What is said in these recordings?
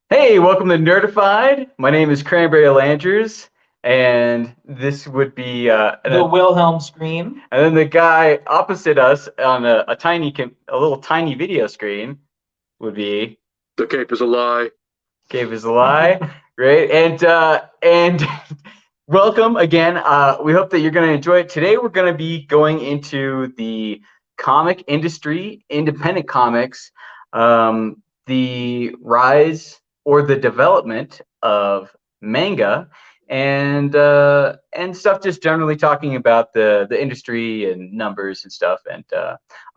Hey, welcome to Nerdifyed. My name is Cranberry Landers, and this would be The Wilhelm Scream. and then the guy opposite us on a little tiny video screen would be The cape is a lie. gave his lie, right? And welcome again. We hope that you're going to enjoy it. Today we're going to be going into the comic industry, independent comics, the rise or the development of manga, and stuff. Just generally talking about the industry and numbers and stuff, and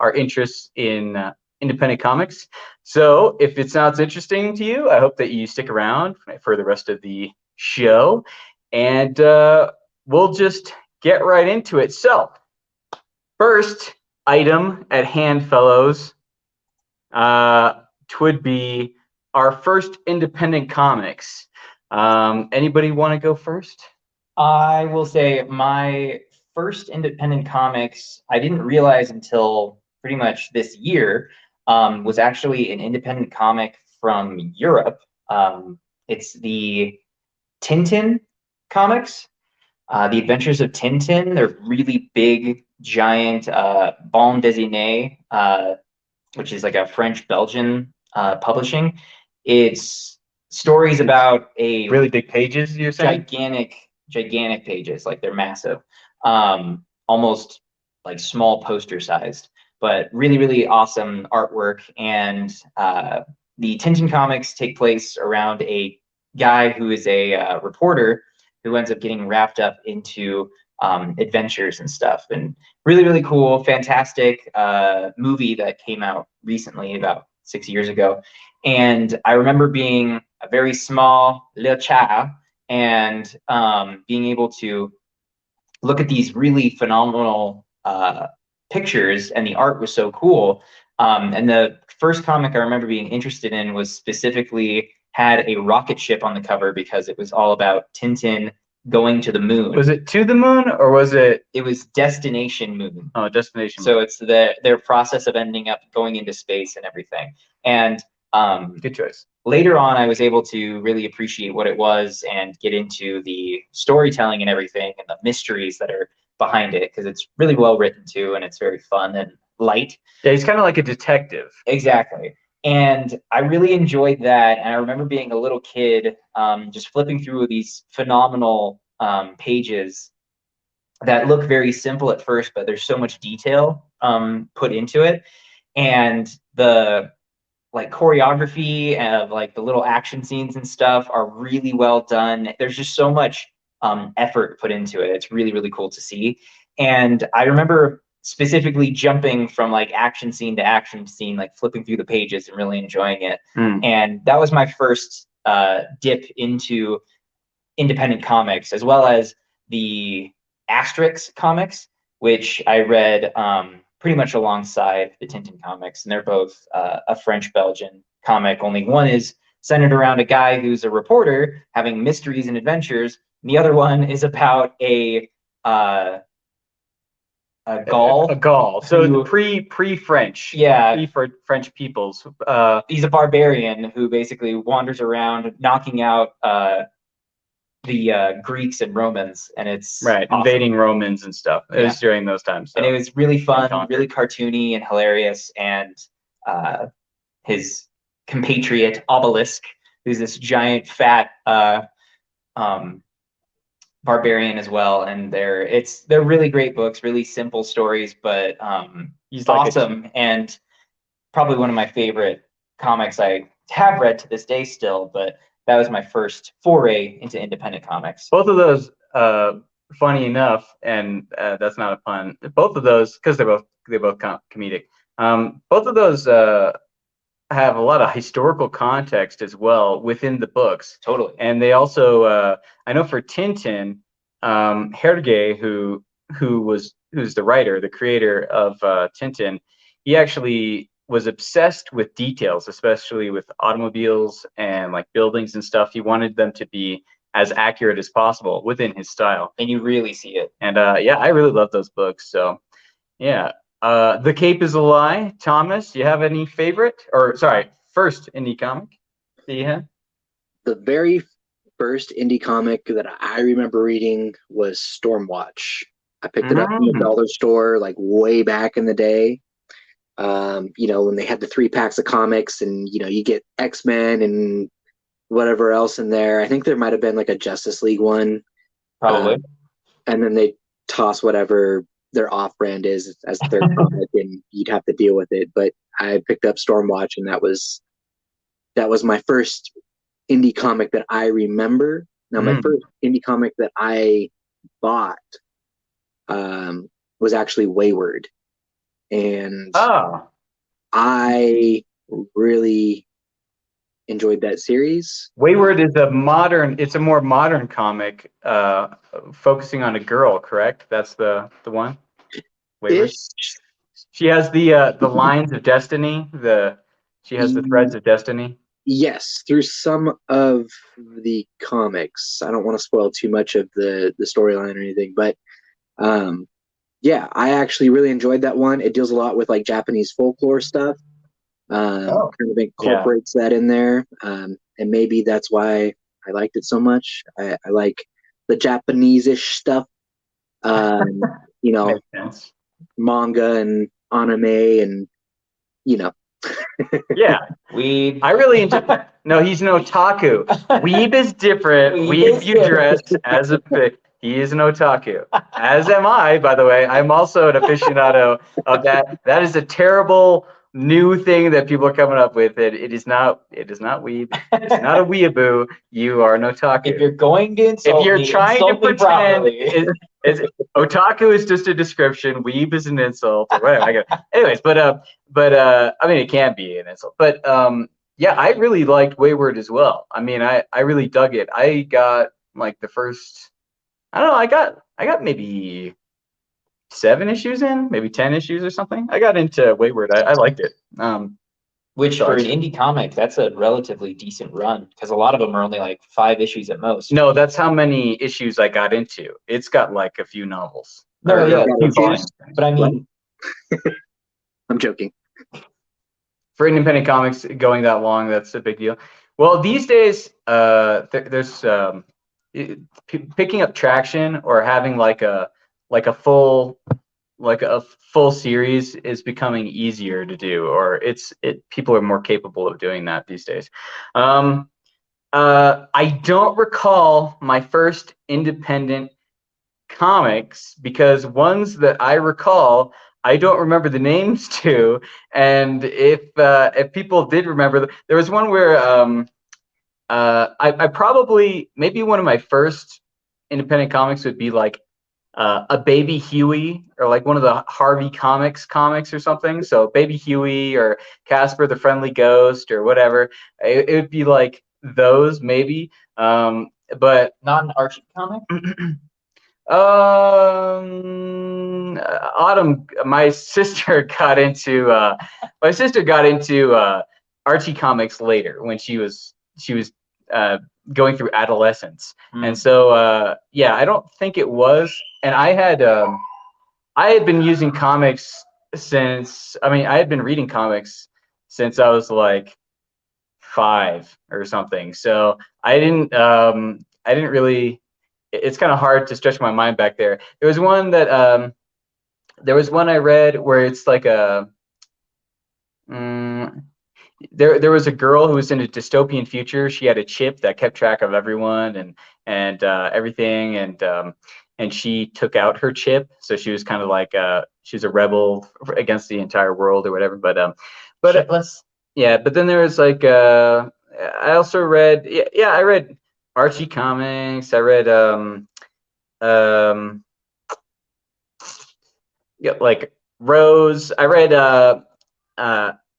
our interests in independent comics. So if it sounds interesting to you, I hope that you stick around for the rest of the show, and we'll just get right into it. So, first item at hand, fellows, would be our first independent comics. Anybody want to go first? I will say my first independent comics, I didn't realize until pretty much this year, was actually an independent comic from Europe. It's the Tintin comics, The Adventures of Tintin. They're really big, giant bande dessinée, which is like a French-Belgian publishing. It's stories about a Really big pages, you're saying? gigantic pages, like they're massive, almost like small poster sized, but really awesome artwork. And the Tintin comics take place around a guy who is a reporter who ends up getting wrapped up into adventures and stuff. And really cool, fantastic movie that came out recently, about 6 years ago. And I remember being a very small little child and being able to look at these really phenomenal pictures, and the art was so cool. And the first comic I remember being interested in was specifically had a rocket ship on the cover because it was all about Tintin going to the moon. Was it To the Moon or was it? It was Destination Moon. Oh, Destination So Moon. it's their process of ending up going into space and everything. And Good choice. later on, I was able to really appreciate what it was and get into the storytelling and everything and the mysteries that are behind it, because it's really well written too, and it's very fun and light. Yeah, he's kind of like a detective. Exactly. And I really enjoyed that. And I remember being a little kid, just flipping through these phenomenal pages that look very simple at first, but there's so much detail put into it. And the like choreography of like the little action scenes and stuff are really well done. There's just so much effort put into it. It's really cool to see. And I remember specifically jumping from like action scene to action scene, like flipping through the pages and really enjoying it. And that was my first dip into independent comics, as well as the Asterix comics, which I read pretty much alongside the Tintin comics. And they're both a French-Belgian comic, only one is centered around a guy who's a reporter having mysteries and adventures. And the other one is about a Gaul. A Gaul. So pre-French. Yeah. Pre-French peoples. He's a barbarian who basically wanders around knocking out the Greeks and Romans, and it's right, awesome. Invading Romans and stuff. It was during those times. So. And it was really fun, really cartoony and hilarious. And his compatriot Obelisk, who's this giant fat barbarian as well. And they're really great books, really simple stories, but he's awesome. And probably one of my favorite comics I have read to this day still, but that was my first foray into independent comics. Both of those, funny enough, and that's not a pun. Both of those, because they're both comedic. Both of those have a lot of historical context as well within the books. Totally. And they also, I know for Tintin, Hergé, who's the writer, the creator of Tintin, he actually was obsessed with details, especially with automobiles and like buildings and stuff. He wanted them to be as accurate as possible within his style. And you really see it. And yeah, I really love those books. So yeah. The Cape is a Lie. Thomas, you have any favorite, or sorry, first indie comic that you have? the very first indie comic that I remember reading was Stormwatch. I picked it up from the dollar store like way back in the day. When they had the 3 packs of comics, and you get X-Men and whatever else in there. I think there might have been like a Justice League one. Probably. And then they toss whatever their off-brand is as third comic, and you'd have to deal with it. But I picked up Stormwatch, and that was my first indie comic that I remember. Now, my first indie comic that I bought was actually Wayward, and I really enjoyed that series. Wayward is it's a more modern comic, focusing on a girl, correct? That's the one? Wayward? She has the lines of destiny, she has the threads of destiny. Yes, through some of the comics. I don't want to spoil too much of the storyline or anything, but yeah, I actually really enjoyed that one. It deals a lot with like Japanese folklore stuff. Kind of incorporates that in there, and maybe that's why I liked it so much. I like the Japanese-ish stuff, Makes sense. Manga and anime, and yeah, Weeb. I really enjoy. No, he's an otaku. Weeb is different. Weeb, you dress as a pig. He is an otaku, as am I, by the way. I'm also an aficionado of that. That is a terrible new thing that people are coming up with. It is not weeb. It's not a weeaboo. You are an otaku. If you're going to insult if you're me, trying to pretend otaku is just a description, weeb is an insult, or whatever. Anyways, but I mean, it can be an insult. But yeah, I really liked Wayward as well. I mean, I really dug it. I got like the first, I don't know, I got maybe 7 issues in, maybe 10 issues or something. I got into Wayward. I liked it. Which for an indie comic, that's a relatively decent run, because a lot of them are only like 5 issues at most. No, that's how many issues I got into. It's got like a few novels. No, yeah, but I mean, I'm joking. For independent comics going that long, that's a big deal. Well, these days, there's picking up traction or having like a full series is becoming easier to do, or people are more capable of doing that these days. I don't recall my first independent comics, because ones that I recall, I don't remember the names to. And if people did remember, there was one where I probably, maybe one of my first independent comics would be like a Baby Huey, or like one of the Harvey comics or something. So Baby Huey or Casper the Friendly Ghost or whatever. It would be like those maybe. But not an Archie comic. Autumn, my sister got into Archie comics later, when she was going through adolescence. And so yeah, I don't think it was. And I had been using comics since, I had been reading comics since I was like 5 or something. So I didn't really, it's kind of hard to stretch my mind back there. There was one I read where it's like there was a girl who was in a dystopian future. She had a chip that kept track of everyone and everything, and she took out her chip, so she was kind of like she's a rebel against the entire world or whatever. But Shipless. Yeah, but then there was like I also read I read Archie comics. I read like Rose. I read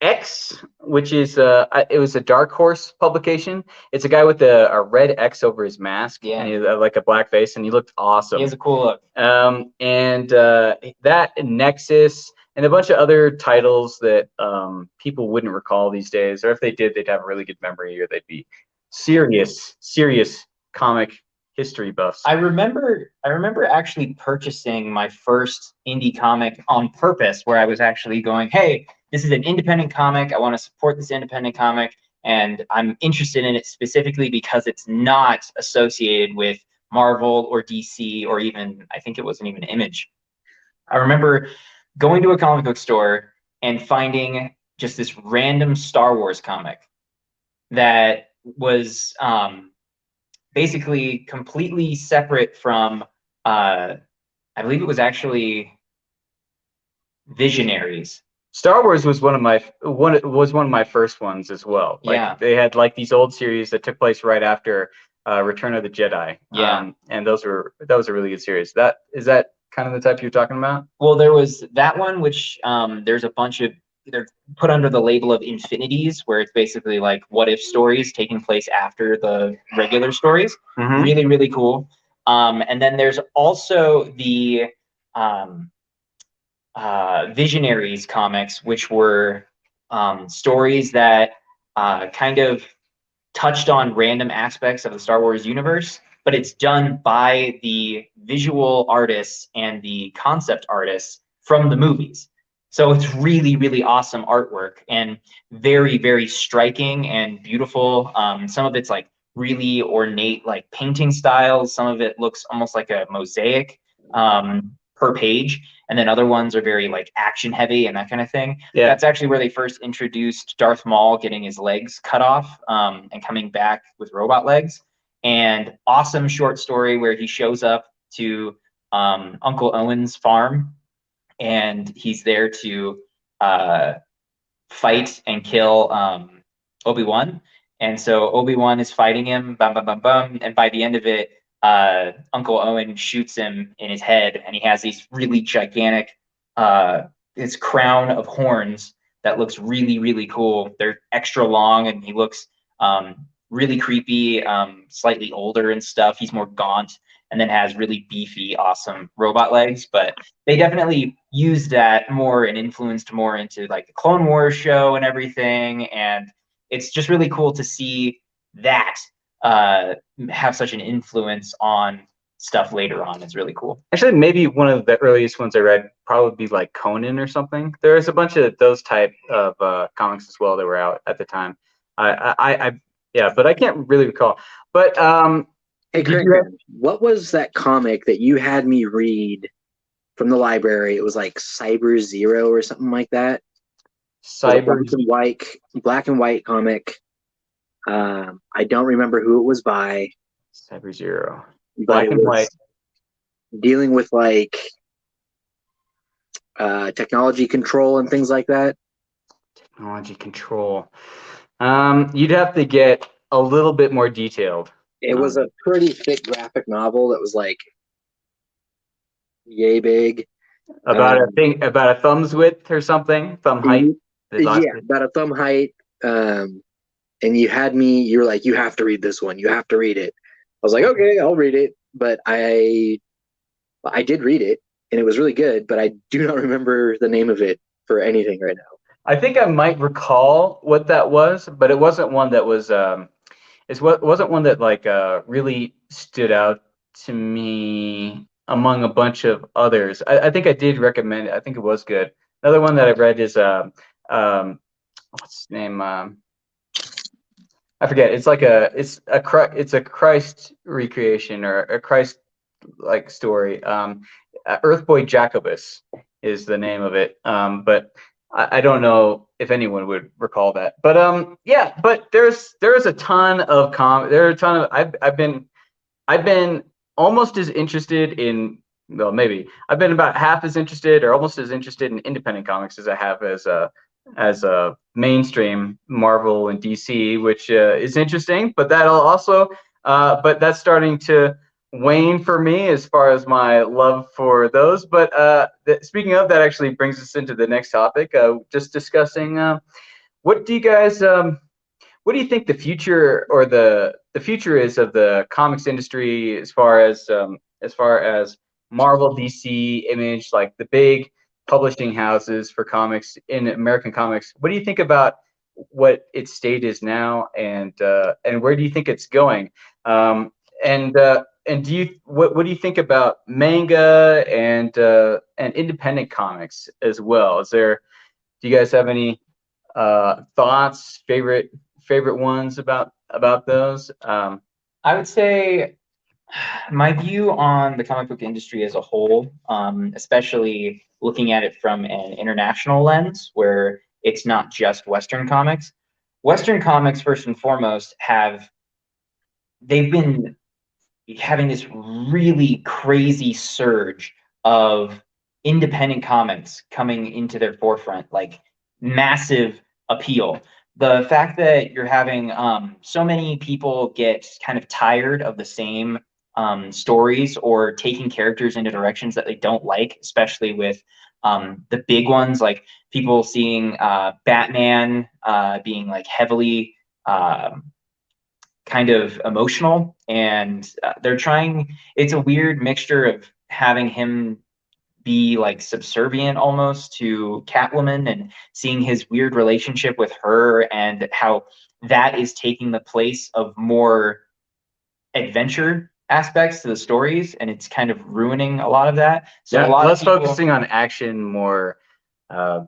X, which is it was a Dark Horse publication. It's a guy with a red X over his mask, and he had like a black face, and he looked awesome. He has a cool look. And that Nexus and a bunch of other titles that people wouldn't recall these days, or if they did, they'd have a really good memory, or they'd be serious comic history buffs. I remember actually purchasing my first indie comic on purpose, where I was actually going, hey, this is an independent comic. I want to support this independent comic. and I'm interested in it specifically because it's not associated with Marvel or DC or even, I think it wasn't even Image. I remember going to a comic book store and finding just this random Star Wars comic that was basically completely separate from, I believe it was actually Visionaries. Star Wars was one of my first ones as well. Like Yeah. they had like these old series that took place right after Return of the Jedi. Yeah. And that was a really good series. That is that kind of the type you're talking about? Well, there was that one, which there's a bunch of, they're put under the label of Infinities, where it's basically like what if stories taking place after the regular stories. Mhm. Really, really cool. And then there's also the Visionaries comics, which were stories that kind of touched on random aspects of the Star Wars universe, but it's done by the visual artists and the concept artists from the movies. So it's really, really awesome artwork and very, very striking and beautiful. Some of it's like really ornate, like painting styles. Some of it looks almost like a mosaic per page. And then other ones are very like action heavy and that kind of thing. Yeah. That's actually where they first introduced Darth Maul getting his legs cut off and coming back with robot legs. And awesome short story where he shows up to Uncle Owen's farm, and he's there to fight and kill Obi-Wan. And so Obi-Wan is fighting him, bum, bum, bum, bum. And by the end of it, Uncle Owen shoots him in his head, and he has these really gigantic, his crown of horns that looks really, really cool. They're extra long, and he looks really creepy, slightly older and stuff. He's more gaunt, and then has really beefy, awesome robot legs. But they definitely used that more and influenced more into like the Clone Wars show and everything. And it's just really cool to see that have such an influence on stuff later on. It's really cool. Actually, maybe one of the earliest ones I read probably be like Conan or something. There's a bunch of those type of comics as well that were out at the time. Yeah, but I can't really recall. But Hey, Craig, what was that comic that you had me read from the library? It was like Cyber Zero or something like that. Cyber Black and white comic. I don't remember who it was by. Cyber Zero. But Black and white. Dealing with like technology control and things like that. Technology control. You'd have to get a little bit more detailed. It was a pretty thick graphic novel that was like yay big. About a thumb's width or something, thumb height. Yeah, about a thumb height. And you were like, you have to read this one. You have to read it. I was like, okay, I'll read it. But I did read it, and it was really good, but I do not remember the name of it for anything right now. I think I might recall what that was, but it wasn't one that was wasn't one that like really stood out to me among a bunch of others. I think I did recommend it. I think it was good. Another one that I read is what's his name? I forget. It's a Christ recreation or a Christ like story. Earthboy Jacobus is the name of it. But I don't know if anyone would recall that. But yeah, but there's a ton of I've been almost as interested in, well, maybe I've been about half as interested or almost as interested in independent comics as I have as a mainstream Marvel and DC, which is interesting, but but that's starting to wane for me as far as my love for those. But speaking of, that actually brings us into the next topic, just discussing what do you think the future or the future is of the comics industry as far as Marvel, DC, Image, like the big publishing houses for comics in American comics. What do you think about what its state is now, and where do you think it's going? And what do you think about manga and independent comics as well? Do you guys have any thoughts, favorite favorite ones about those? I would say my view on the comic book industry as a whole, especially looking at it from an international lens, where it's not just Western comics. Western comics, first and foremost, they've been having this really crazy surge of independent comics coming into their forefront, like massive appeal. The fact that you're having so many people get kind of tired of the same stories or taking characters into directions that they don't like, especially with the big ones, like people seeing Batman being like heavily kind of emotional, and it's a weird mixture of having him be like subservient almost to Catwoman and seeing his weird relationship with her and how that is taking the place of more adventure aspects to the stories, and it's kind of ruining a lot of that. So Yeah, a lot less of people, focusing on action, more I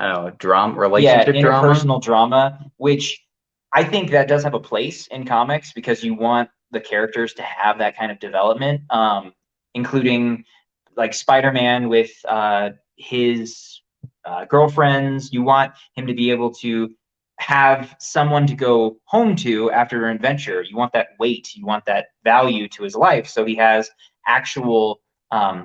don't know, drama, relationship drama. interpersonal drama, which I think that does have a place in comics because you want the characters to have that kind of development, including like Spider-Man with his girlfriends. You want him to be able to have someone to go home to after an adventure. You want that weight, you want that value to his life, so he has actual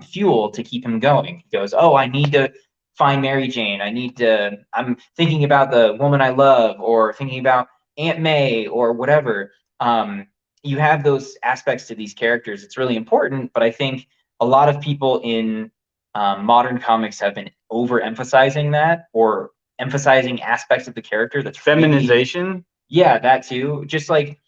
fuel to keep him going. He goes, oh, I need to find Mary Jane. I'm thinking about the woman I love, or thinking about Aunt May, or whatever. You have those aspects to these characters. It's really important, but I think a lot of people in modern comics have been overemphasizing that, or emphasizing aspects of the character that's Feminization. Really, yeah, that too. Just like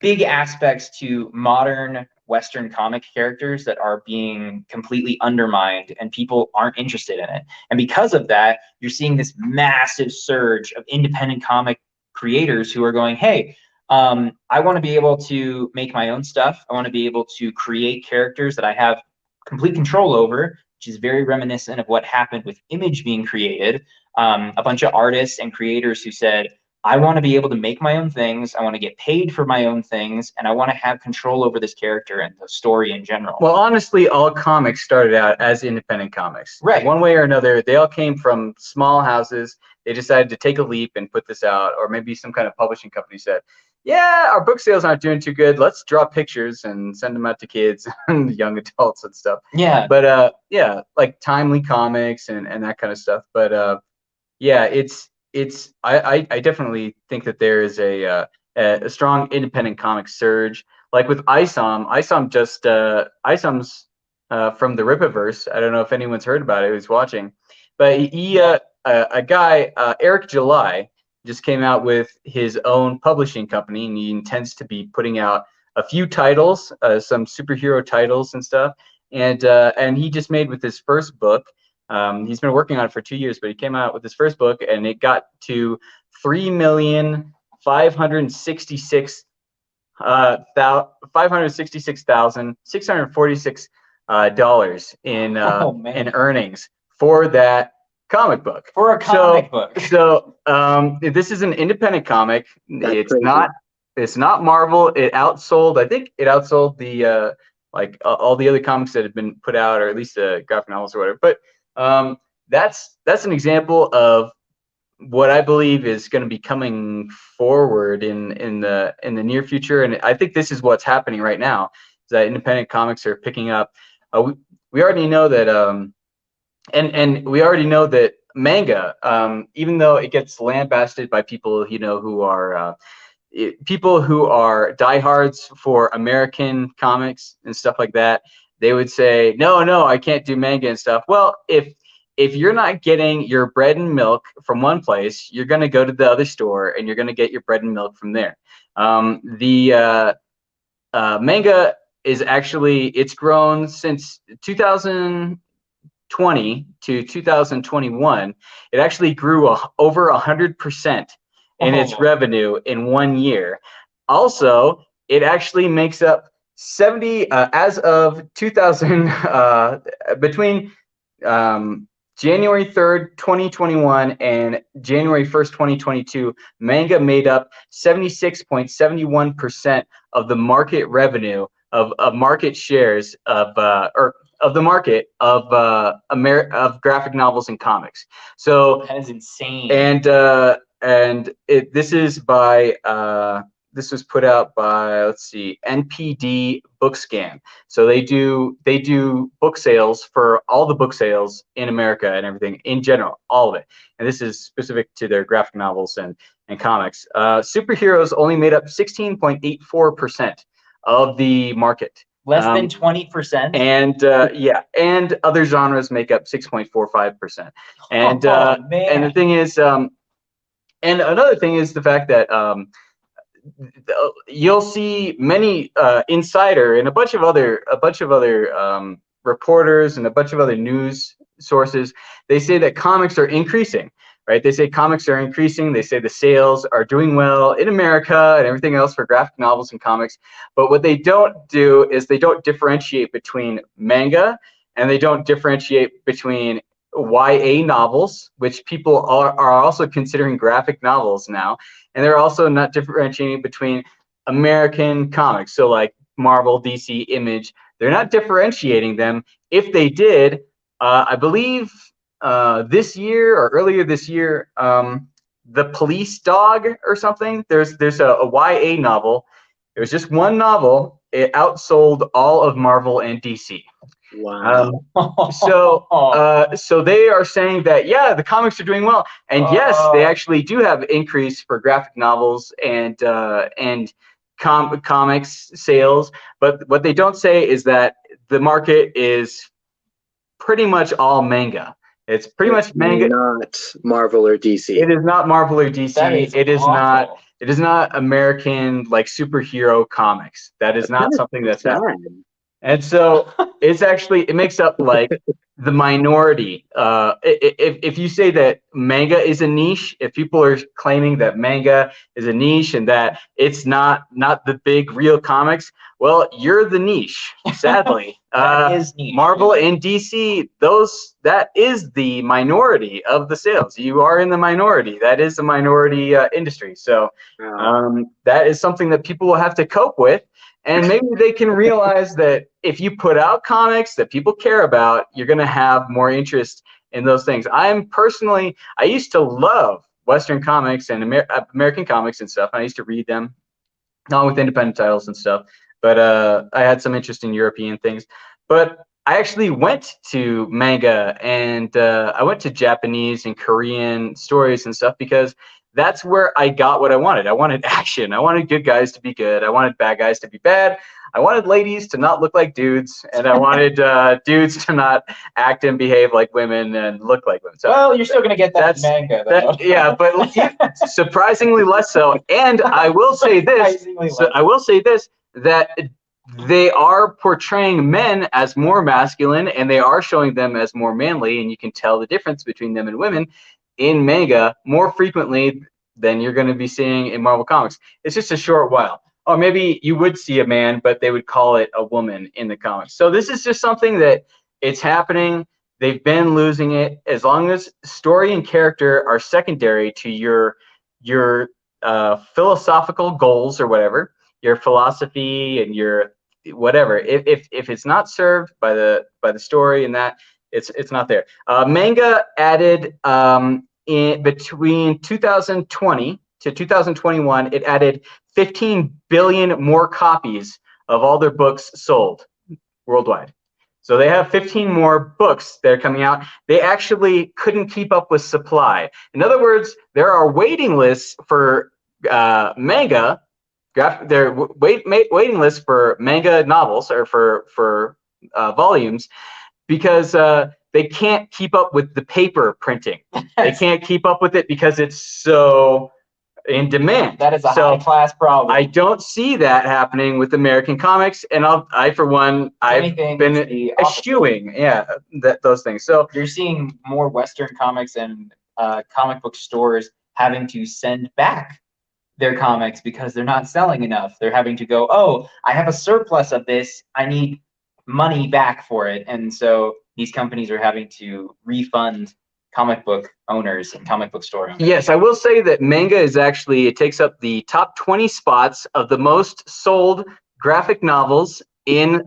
big aspects to modern Western comic characters that are being completely undermined, and people aren't interested in it. And because of that, you're seeing this massive surge of independent comic creators who are going, hey, I want to be able to make my own stuff. I want to be able to create characters that I have complete control over, which is very reminiscent of what happened with Image being created. A bunch of artists and creators who said, I want to be able to make my own things. I want to get paid for my own things, and I want to have control over this character and the story in general. Well, honestly, all comics started out as independent comics. Right. One way or another, they all came from small houses. They decided to take a leap and put this out, or maybe some kind of publishing company said, yeah, our book sales aren't doing too good. Let's draw pictures and send them out to kids and young adults and stuff. Yeah. But yeah, like Timely Comics and that kind of stuff. But yeah, I definitely think that there is a strong independent comic surge. Like with ISOM just ISOM's from the Rippaverse. I don't know if anyone's heard about it who's watching, but a guy, Eric July, just came out with his own publishing company, and he intends to be putting out a few titles, some superhero titles and stuff. And he just made with his first book. He's been working on it for 2 years, but he came out with his first book, and it got to $3,566,646 in earnings for that comic book. For a comic book. So this is an independent comic. That's crazy. It's not Marvel. I think it outsold the all the other comics that have been put out, or at least the graphic novels or whatever. But that's an example of what I believe is going to be coming forward in the near future, and I think this is what's happening right now. Is that independent comics are picking up. We already know that, and we already know that manga, even though it gets lambasted by people who are diehards for American comics and stuff like that, they would say, no, I can't do manga and stuff. Well, if you're not getting your bread and milk from one place, you're going to go to the other store and you're going to get your bread and milk from there. The manga is it's grown since 2020 to 2021. It actually grew over 100% in its revenue in 1 year. Also, it actually makes up 70 as of 2000 between January 3rd, 2021 and January 1st, 2022, manga made up 76.71% of the market revenue of market shares of the market of of graphic novels and comics. So That is insane. This is by this was put out by, let's see, NPD Bookscan. So they do book sales for all the book sales in America and everything in general, all of it. And this is specific to their graphic novels and comics. Superheroes only made up 16.84% of the market. Less than 20%. And and other genres make up 6.45%. And and the thing is, and another thing is the fact that you'll see many Insider and a bunch of other reporters and a bunch of other news sources. They say that comics are increasing, right? They say comics are increasing. They say the sales are doing well in America and everything else for graphic novels and comics. But what they don't do is they don't differentiate between manga, and they don't differentiate between YA novels, which people are also considering graphic novels now. And they're also not differentiating between American comics. So like Marvel, DC, Image, they're not differentiating them. If they did, I believe this year or earlier this year, The Police Dog or something, there's a YA novel. It was just one novel. It outsold all of Marvel and DC. Wow. So they are saying that, yeah, the comics are doing well, and yes, they actually do have increase for graphic novels and comics sales. But what they don't say is that the market is pretty much all manga. It's pretty much manga, not Marvel or DC. It is not Marvel or DC. It is awful. not. It is not American like superhero comics. That is not something that's happening. And so it makes up like the minority. If you say that manga is a niche, if people are claiming that manga is a niche and that it's not the big real comics, well, you're the niche, sadly. That is niche. Marvel and DC, that is the minority of the sales. You are in the minority. That is the minority industry. So that is something that people will have to cope with. And maybe they can realize that if you put out comics that people care about, you're going to have more interest in those things. I used to love Western comics and American comics and stuff. I used to read them, not with independent titles and stuff. But I had some interest in European things. But I actually went to manga and I went to Japanese and Korean stories and stuff because that's where I got what I wanted. I wanted action. I wanted good guys to be good. I wanted bad guys to be bad. I wanted ladies to not look like dudes, and I wanted dudes to not act and behave like women and look like women. So well, you're still gonna get that in manga, though. Yeah, but surprisingly less so. And I will say this. That they are portraying men as more masculine, and they are showing them as more manly, and you can tell the difference between them and women in manga more frequently than you're going to be seeing in Marvel Comics. It's just a short while. Or maybe you would see a man, but they would call it a woman in the comics. So this is just something that it's happening. They've been losing it. As long as story and character are secondary to your philosophical goals or whatever, your philosophy and your whatever. If it's not served by the story and that, it's not there. Manga added in between 2020 to 2021, it added 15 billion more copies of all their books sold worldwide. So they have 15 more books that are coming out. They actually couldn't keep up with supply. In other words, there are waiting lists for manga. There are waiting lists for manga novels or for volumes because they can't keep up with the paper printing. They can't keep up with it because it's so in demand. That is a high-class problem. I don't see that happening with American comics, and I've been eschewing, those things. So you're seeing more Western comics and comic book stores having to send back their comics because they're not selling enough. They're having to go, oh, I have a surplus of this. I need money back for it. And so these companies are having to refund comic book owners and comic book store owners. Yes, I will say that Manga is actually, it takes up the top 20 spots of the most sold graphic novels in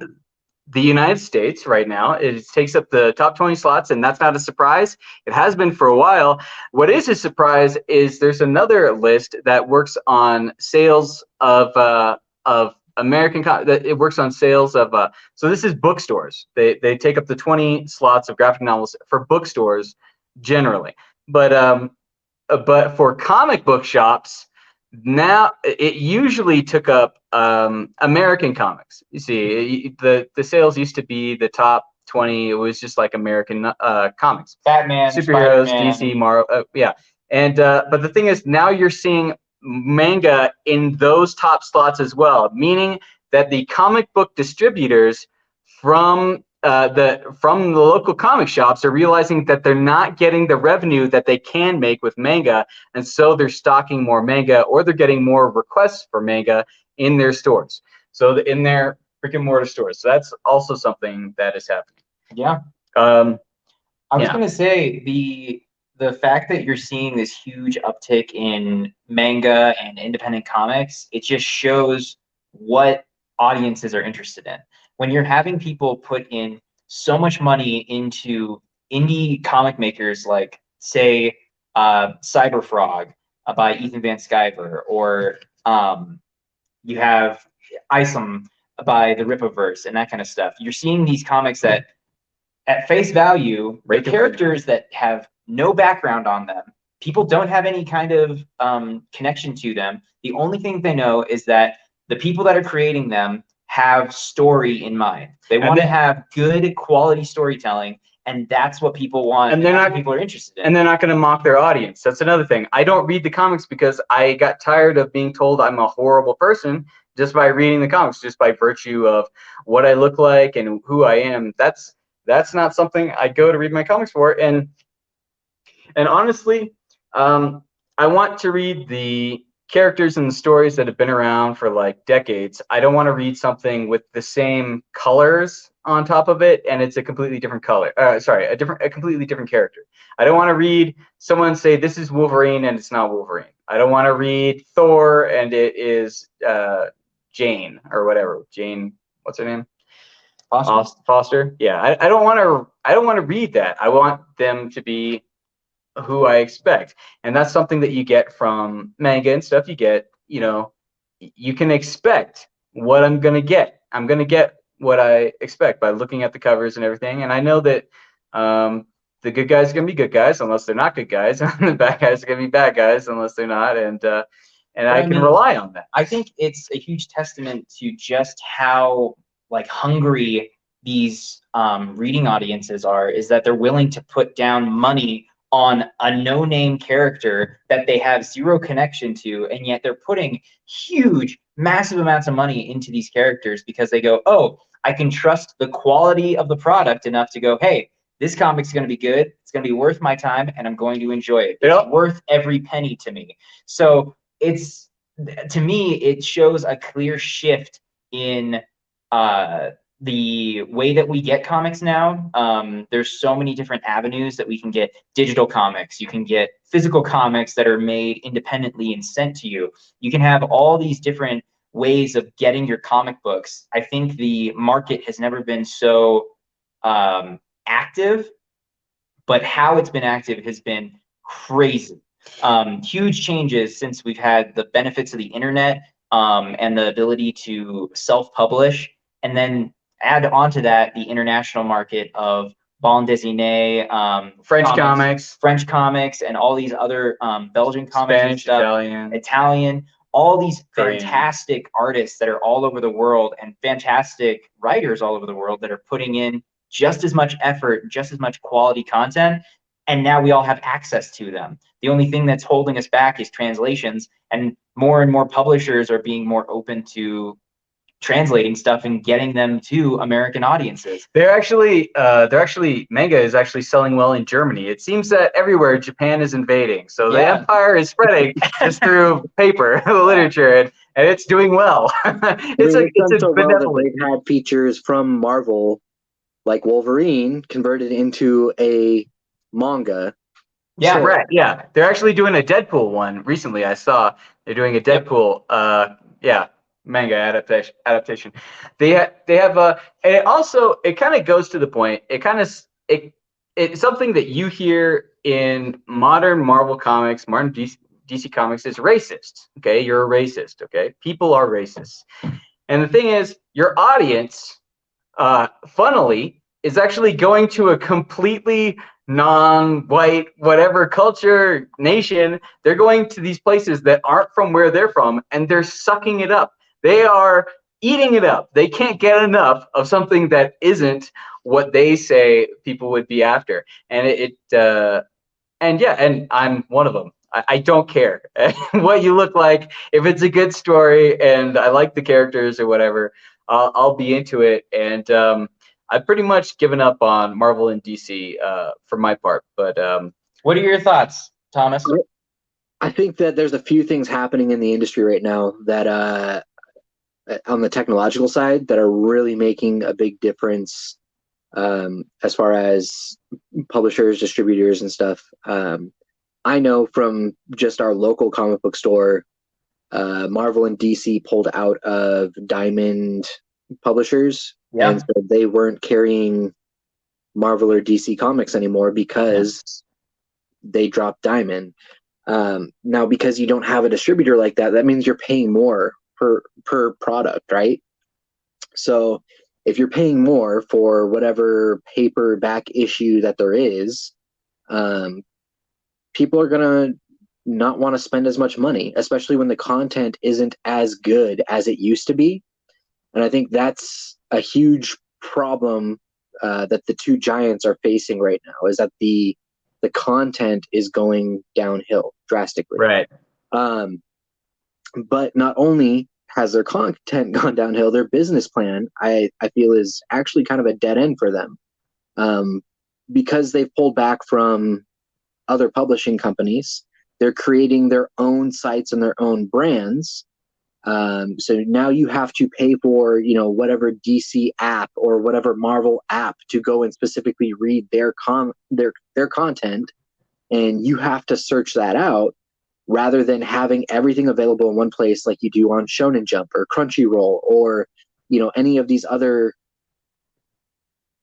the United States right now. It takes up the top 20 slots, and that's not a surprise. It has been for a while. What is a surprise is there's another list that works on sales of American, that it works on sales of, so this is bookstores. They take up the 20 slots of graphic novels for bookstores generally. But for comic book shops, now it usually took up American comics. You see, the sales used to be the top 20. It was just like American comics, Batman, superheroes, Spider-Man. DC, Marvel, yeah. And but the thing is, now you're seeing Manga in those top slots as well, meaning that the comic book distributors from the local comic shops are realizing that they're not getting the revenue that they can make with Manga, and so they're stocking more Manga, or they're getting more requests for Manga in their stores, so in their brick and mortar stores. So that's also something that is happening. Yeah. I was going to say the fact that you're seeing this huge uptick in Manga and independent comics, it just shows what audiences are interested in. When you're having people put in so much money into indie comic makers like, say, Cyberfrog by Ethan Van Sciver, or you have Isom by the Rippaverse and that kind of stuff. You're seeing these comics that, at face value, the characters that have no background on them, people don't have any kind of connection to them. The only thing they know is that the people that are creating them have story in mind. They want to have good quality storytelling, and that's what people want, and that's what people are interested in. And they're not going to mock their audience. That's another thing. I don't read the comics because I got tired of being told I'm a horrible person just by reading the comics, just by virtue of what I look like and who I am. That's not something I go to read my comics for. And honestly, I want to read the characters and the stories that have been around for like decades. I don't want to read something with the same colors on top of it and it's a completely different color. A completely different character. I don't want to read someone say this is Wolverine and it's not Wolverine. I don't want to read Thor and it is Jane or whatever. Jane, what's her name? Foster. Yeah, I don't want to read that. I want them to be who I expect, and that's something that you get from Manga and stuff. You get, you can expect what I'm gonna get. I'm gonna get what I expect by looking at the covers and everything, and I know that the good guys are gonna be good guys unless they're not good guys, and the bad guys are gonna be bad guys unless they're not, and I can rely on that. I think it's a huge testament to just how hungry these reading audiences are, is that they're willing to put down money on a no-name character that they have zero connection to, and yet they're putting huge, massive amounts of money into these characters because they go, oh, I can trust the quality of the product enough to go, hey, this comic's going to be good, it's going to be worth my time, and I'm going to enjoy it. It's worth every penny to me. So to me, it shows a clear shift in the way that we get comics now. There's so many different avenues that we can get digital comics. You can get physical comics that are made independently and sent to you. You can have all these different ways of getting your comic books. I think the market has never been so active, but how it's been active has been crazy. Huge changes since we've had the benefits of the internet and the ability to self-publish, and then add on to that the international market of bande dessinée, French comics, and all these other Belgian comics, Spanish, Italian, all these fantastic artists that are all over the world, and fantastic writers all over the world that are putting in just as much effort, just as much quality content, and now we all have access to them. The only thing that's holding us back is translations, and more publishers are being more open to translating stuff and getting them to American audiences. They're actually Manga is actually selling well in Germany. It seems that everywhere Japan is invading, so the empire is spreading just through paper literature, and it's doing well. It's a benevolent. They've had features from Marvel like Wolverine converted into a manga. Yeah. So- Right. Yeah. They're actually doing a Deadpool one recently. I saw they're doing a Deadpool. Manga adaptation. They have and it also it kind of goes to the point. It's something that you hear in modern Marvel comics, modern DC comics is racist. Okay, you're a racist. Okay, people are racist. And the thing is, your audience, funnily, is actually going to a completely non-white, whatever culture, nation. They're going to these places that aren't from where they're from, and they're sucking it up. They are eating it up. They can't get enough of something that isn't what they say people would be after. And and I'm one of them. I don't care what you look like. If it's a good story and I like the characters or whatever, I'll be into it. And I've pretty much given up on Marvel and DC for my part. But What are your thoughts, Thomas? I think that there's a few things happening in the industry right now that on the technological side that are really making a big difference as far as publishers, distributors, and stuff. I know from just our local comic book store, Marvel and DC pulled out of Diamond Publishers, and so they weren't carrying Marvel or DC comics anymore because they dropped Diamond. Now, because you don't have a distributor like that, that means you're paying more per product, right? So if you're paying more for whatever paperback issue that there is, people are gonna not want to spend as much money, especially when the content isn't as good as it used to be. And I think that's a huge problem that the two giants are facing right now, is that the content is going downhill drastically. right. But not only has their content gone downhill, their business plan, I feel, is actually kind of a dead end for them, because they've pulled back from other publishing companies. They're creating their own sites and their own brands. So now you have to pay for, whatever DC app or whatever Marvel app to go and specifically read their content, and you have to search that out rather than having everything available in one place like you do on Shonen Jump or Crunchyroll or any of these other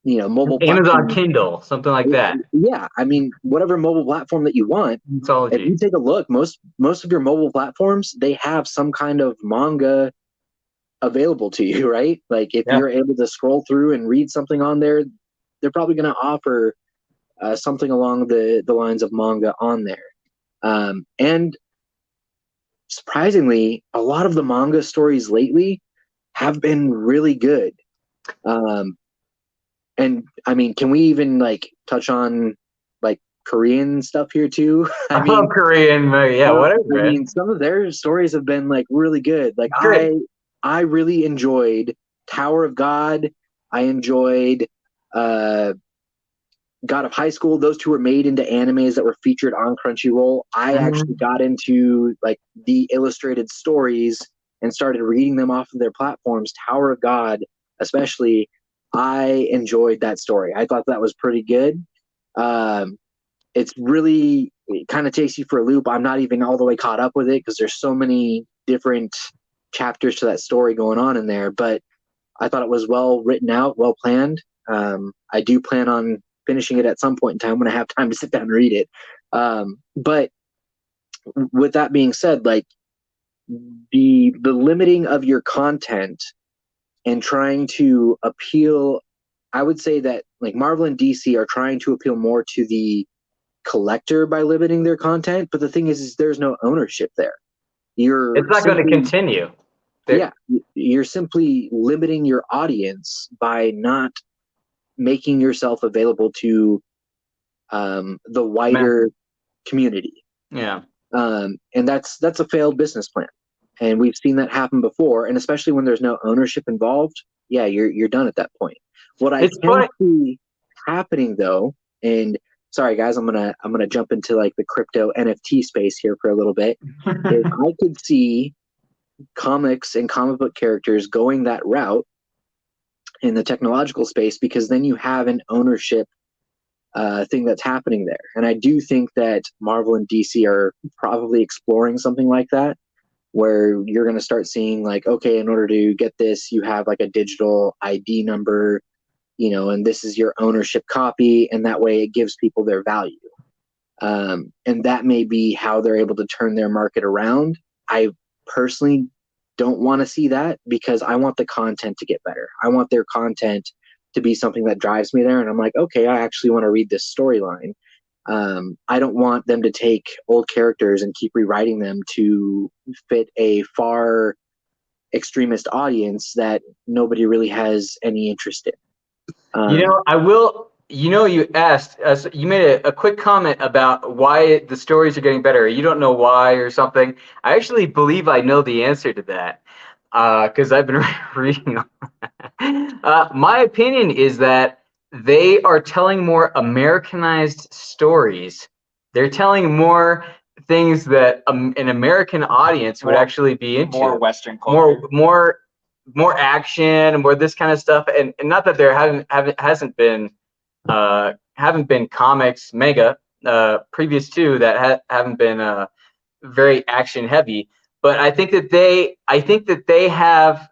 mobile Amazon platforms. Kindle, something like that. Yeah, I mean, whatever mobile platform that you want. If you take a look, most of your mobile platforms, they have some kind of manga available to you, right? Like if you're able to scroll through and read something on there, they're probably going to offer something along the lines of manga on there. And surprisingly, a lot of the manga stories lately have been really good. And I mean, can we even touch on Korean stuff here too? I love Korean, whatever. I mean, some of their stories have been really good. I really enjoyed Tower of God. I enjoyed God of High School. Those two were made into animes that were featured on Crunchyroll. I actually got into the illustrated stories and started reading them off of their platforms. Tower of God, especially, I enjoyed that story. I thought that was pretty good. It kind of takes you for a loop. I'm not even all the way caught up with it because there's so many different chapters to that story going on in there. But I thought it was well written out, well planned. I do plan on finishing it at some point in time when I have time to sit down and read it. But with that being said, the limiting of your content and trying to appeal, I would say that Marvel and DC are trying to appeal more to the collector by limiting their content. But the thing is there's no ownership there. It's not going to continue. You're simply limiting your audience by not making yourself available to the wider community. Yeah. And that's a failed business plan. And we've seen that happen before, and especially when there's no ownership involved, you're done at that point. What I can see happening though, and sorry guys, I'm gonna jump into the crypto NFT space here for a little bit. Is I could see comics and comic book characters going that route in the technological space, because then you have an ownership thing that's happening there. And I do think that Marvel and DC are probably exploring something like that, where you're going to start seeing like, okay, in order to get this, you have like a digital ID number, and this is your ownership copy, and that way it gives people their value. And that may be how they're able to turn their market around. I personally don't want to see that, because I want the content to get better. I want their content to be something that drives me there. And I'm like, okay, I actually want to read this storyline. I don't want them to take old characters and keep rewriting them to fit a far extremist audience that nobody really has any interest in. I will. You asked. You made a quick comment about why the stories are getting better. You don't know why or something. I actually believe I know the answer to that, because I've been reading on that. My opinion is that they are telling more Americanized stories. They're telling more things that an American audience would actually be into. More Western culture. More action, more this kind of stuff. And not that there haven't been comics, manga, previous to that haven't been very action heavy. But I think that they have.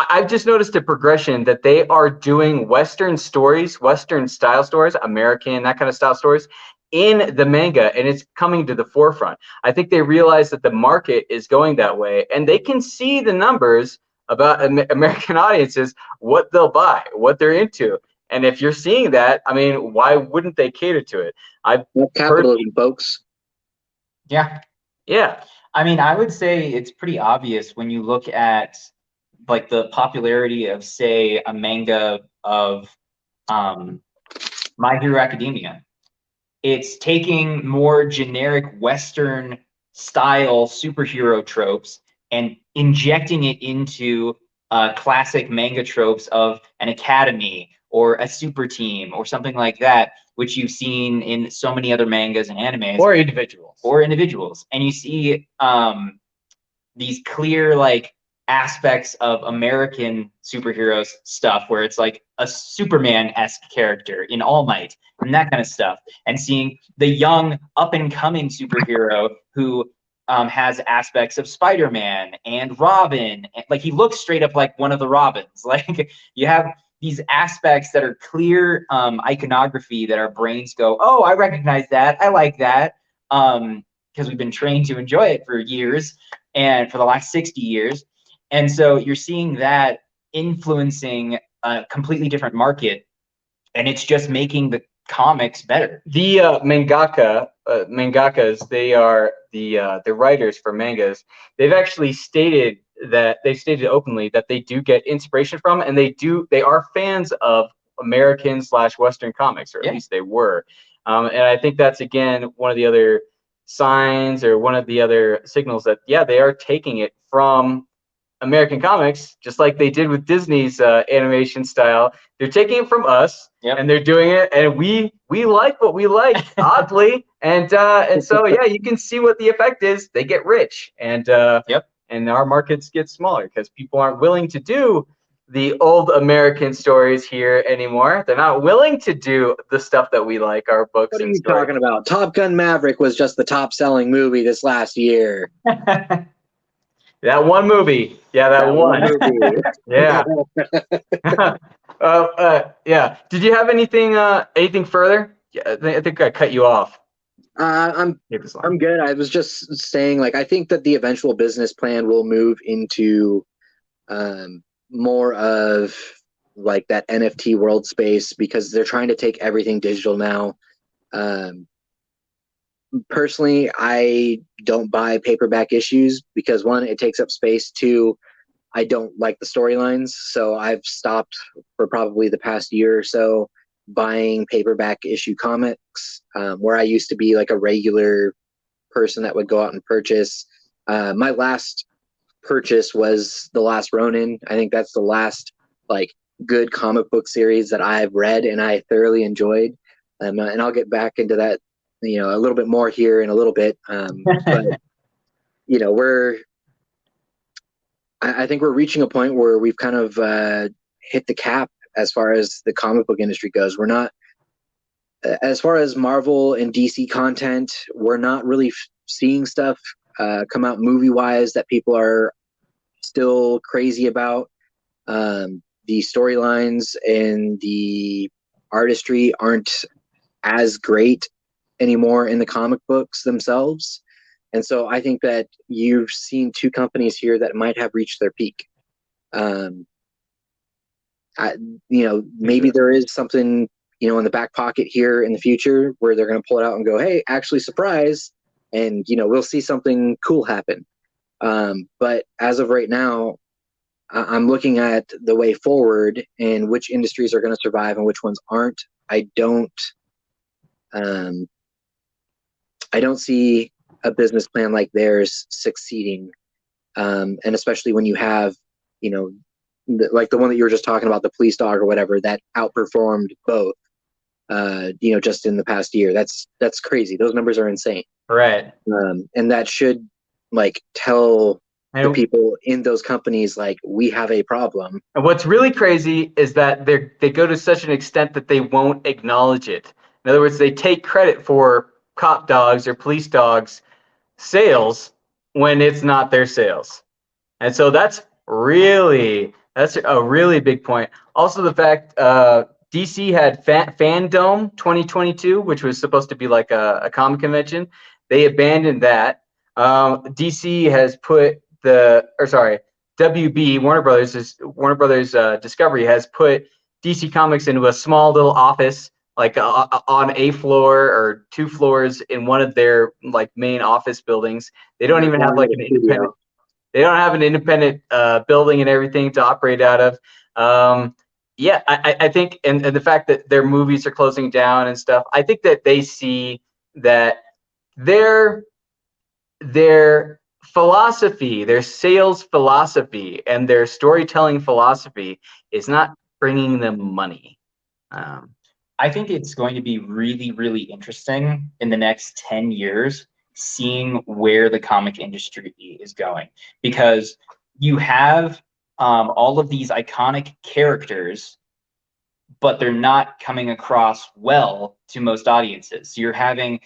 I've just noticed a progression that they are doing Western stories, Western style stories, American, that kind of style stories in the manga, and it's coming to the forefront. I think they realize that the market is going that way, and they can see the numbers about American audiences, what they'll buy, what they're into. And if you're seeing that, I mean, why wouldn't they cater to it? Capitalism, folks. Yeah. Yeah. I mean, I would say it's pretty obvious when you look at like the popularity of, say, a manga of My Hero Academia. It's taking more generic Western style superhero tropes and injecting it into classic manga tropes of an academy or a super team or something like that, which you've seen in so many other mangas and animes. Or individuals. And you see these clear like aspects of American superheroes stuff where it's like a Superman-esque character in All Might and that kind of stuff, and seeing the young up-and-coming superhero who has aspects of Spider-Man and Robin. Like, he looks straight up like one of the Robins. Like, you have these aspects that are clear iconography that our brains go, oh, I recognize that, I like that, because we've been trained to enjoy it for years, and for the last 60 years. And so you're seeing that influencing a completely different market, and it's just making the comics better. The mangakas, they are the writers for mangas. They've actually stated openly that they do get inspiration from, and they are fans of American / Western comics, or at least they were. And I think that's, again, one of the other signs, or one of the other signals that, yeah, they are taking it from American comics, just like they did with Disney's animation style. They're taking it from us, and they're doing it, and we like what we like, oddly, and so, yeah, you can see what the effect is. They get rich, and and our markets get smaller because people aren't willing to do the old American stories here anymore. They're not willing to do the stuff that we like, our books. What are you talking about? Top Gun Maverick was just the top-selling movie this last year. That one movie. Yeah, that one movie. Yeah. Yeah. Did you have anything further? Yeah, I think I cut you off. I'm good. I was just saying, like, I think that the eventual business plan will move into more of like that NFT world space, because they're trying to take everything digital now. Personally, I don't buy paperback issues because, one, it takes up space. Two, I don't like the storylines, so I've stopped for probably the past year or so buying paperback issue comics, where I used to be like a regular person that would go out and purchase. My last purchase was The Last Ronin. I think that's the last like good comic book series that I've read and I thoroughly enjoyed. And I'll get back into that, a little bit more here in a little bit. But I think we're reaching a point where we've kind of hit the cap as far as the comic book industry goes. We're not, as far as Marvel and DC content, we're not really seeing stuff come out movie wise that people are still crazy about. The storylines and the artistry aren't as great anymore in the comic books themselves. And so I think that you've seen two companies here that might have reached their peak. Maybe there is something, in the back pocket here in the future where they're going to pull it out and go, hey, actually, surprise. And, we'll see something cool happen. But as of right now, I'm looking at the way forward and which industries are going to survive and which ones aren't. I don't see a business plan like theirs succeeding. And especially when you have, like the one that you were just talking about, the police dog or whatever, that outperformed both, just in the past year. That's crazy. Those numbers are insane. Right. And that should tell the people in those companies, we have a problem. And what's really crazy is that they go to such an extent that they won't acknowledge it. In other words, they take credit for cop dogs or police dogs sales when it's not their sales. And so that's a really big point. Also, the fact DC had Fandom 2022, which was supposed to be like a comic convention. They abandoned that. DC has put WB Warner Brothers Discovery has put DC Comics into a small little office, on a floor or two floors in one of their main office buildings. They don't even have an independent. They don't have an independent building and everything to operate out of. I think, and the fact that their movies are closing down and stuff, I think that they see that their philosophy, their sales philosophy, and their storytelling philosophy is not bringing them money. I think it's going to be really, really interesting in the next 10 years seeing where the comic industry is going, because you have all of these iconic characters, but they're not coming across well to most audiences. So you're having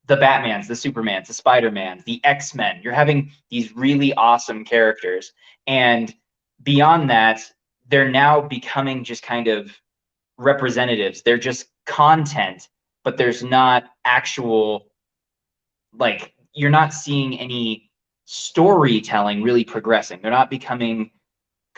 the Batmans, the Supermans, the Spider-Mans, the X-Men. You're having these really awesome characters. And beyond that, they're now becoming just kind of representatives. They're just content, but there's not actual, you're not seeing any storytelling really progressing. They're not becoming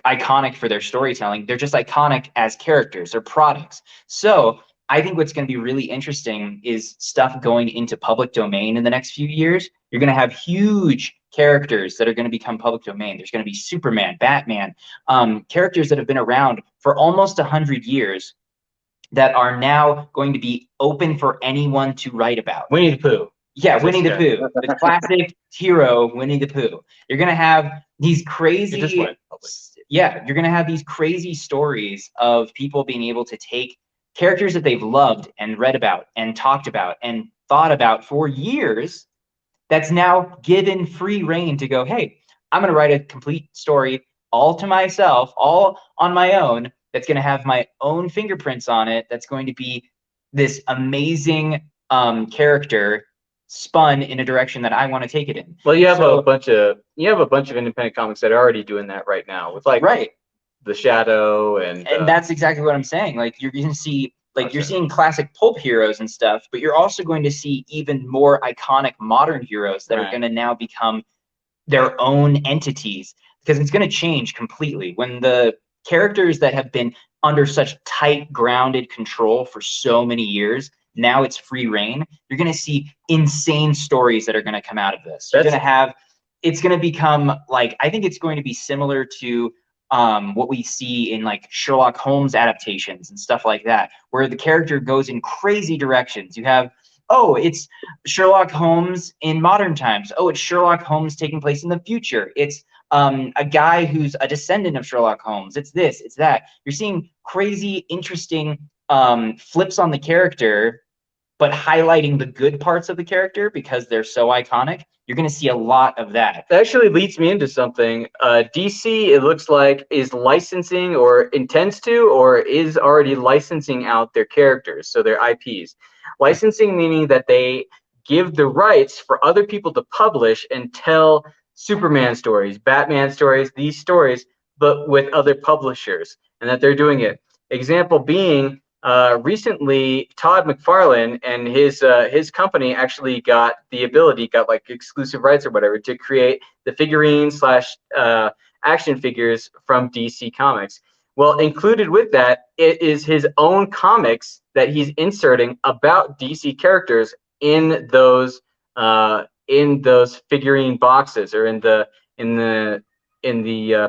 iconic for their storytelling. They're just iconic as characters or products. So I think what's going to be really interesting is stuff going into public domain in the next few years. You're going to have huge characters that are going to become public domain. There's going to be Superman, Batman, characters that have been around for almost 100 years that are now going to be open for anyone to write about. Winnie the Pooh. Yeah, Winnie the Pooh, the classic hero, Winnie the Pooh. You're going to have these crazy, you're going to have these crazy stories of people being able to take characters that they've loved and read about and talked about and thought about for years, that's now given free reign to go, hey, I'm going to write a complete story all to myself, all on my own, that's going to have my own fingerprints on it, that's going to be this amazing character spun in a direction that I want to take it in. Well, you have a bunch of independent comics that are already doing that right now with the Shadow and that's exactly what I'm saying. You're going to see you're seeing classic pulp heroes and stuff, but you're also going to see even more iconic modern heroes that are going to now become their own entities, because it's going to change completely when the characters that have been under such tight, grounded control for so many years, now it's free reign. You're going to see insane stories that are going to come out of this. It's going to become I think it's going to be similar to what we see in Sherlock Holmes adaptations and stuff like that, where the character goes in crazy directions. You have, it's Sherlock Holmes in modern times. It's Sherlock Holmes taking place in the future. It's a guy who's a descendant of Sherlock Holmes. It's this, it's that. You're seeing crazy, interesting flips on the character but highlighting the good parts of the character because they're so iconic, you're going to see a lot of that. That actually leads me into something. DC, it looks like, is licensing or intends to or is already licensing out their characters, so their IPs. Licensing meaning that they give the rights for other people to publish and tell Superman stories, Batman stories, these stories, but with other publishers, and that they're doing it. Example being, recently Todd McFarlane and his company actually got the ability, got like exclusive rights or whatever, to create the figurines slash action figures from DC Comics. Well, included with that, it is his own comics that he's inserting about DC characters in those figurine boxes or in the